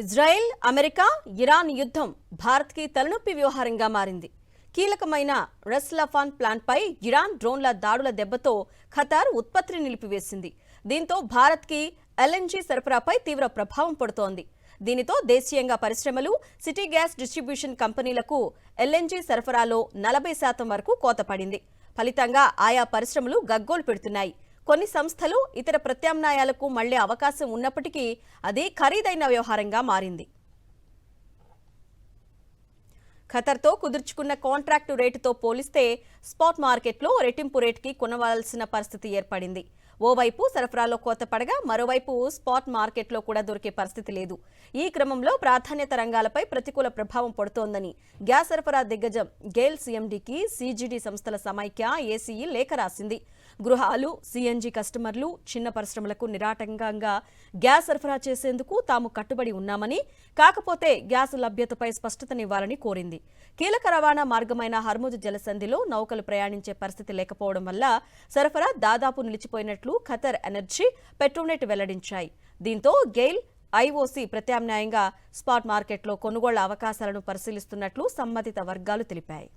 Israel, America, Iran యుద్ధం భారత్కి తలనొప్పి వ్యవహారంగా మారింది. కీలకమైన రస్ లఫాన్ ప్లాంట్పై ఇరాన్ డ్రోన్ల దాడుల దెబ్బతో ఖతార్ ఉత్పత్తిని నిలిపివేసింది. దీంతో భారత్కి ఎల్ఎన్జీ సరఫరాపై తీవ్ర ప్రభావం పడుతోంది. దీనితో దేశీయంగా పరిశ్రమలు, సిటీ గ్యాస్ డిస్ట్రిబ్యూషన్ కంపెనీలకు ఎల్ఎన్జీ సరఫరాలో 40% వరకు కోత పడింది. ఫలితంగా ఆయా పరిశ్రమలు గగ్గోలు పెడుతున్నాయి. కొన్ని సంస్థలు ఇతర ప్రత్యామ్నాయాలకు మళ్లే అవకాశం ఉన్నప్పటికీ అది ఖరీదైన వ్యవహారంగా మారింది. ఖతర్తో కుదుర్చుకున్న కాంట్రాక్టు రేటుతో పోలిస్తే స్పాట్ మార్కెట్లో రెట్టింపు రేటుకి కొనవలసిన పరిస్థితి ఏర్పడింది. ఓవైపు సరఫరాలో కోత పడగా మరోవైపు స్పాట్ మార్కెట్లో కూడా దొరికే పరిస్థితి లేదు. ఈ క్రమంలో ప్రాధాన్యత రంగాలపై ప్రతికూల ప్రభావం పడుతోందని గ్యాస్ సరఫరా దిగ్గజం గేల్ సీఎండీకి సీజీడీ సంస్థల సమైక్య ఏసీఈ లేఖ రాసింది. గృహాలు, సీఎన్జీ కస్టమర్లు, చిన్న పరిశ్రమలకు నిరాటంకంగా గ్యాస్ సరఫరా చేసేందుకు తాము కట్టుబడి ఉన్నామని, కాకపోతే గ్యాస్ లభ్యతపై స్పష్టతనివ్వాలని కోరింది. కీలక రవాణా మార్గమైన హర్ముజ్ జలసంధిలో నౌకలు ప్రయాణించే పరిస్థితి లేకపోవడం వల్ల సరఫరా దాదాపు నిలిచిపోయినట్లు ఖతర్ ఎనర్జీ, పెట్రోనెట్ వెల్లడించాయి. దీంతో గెయిల్, ఐఓసీ ప్రత్యామ్నాయంగా స్పాట్ మార్కెట్లో కొనుగోళ్ల అవకాశాలను పరిశీలిస్తున్నట్లు సంబంధిత వర్గాలు తెలిపాయి.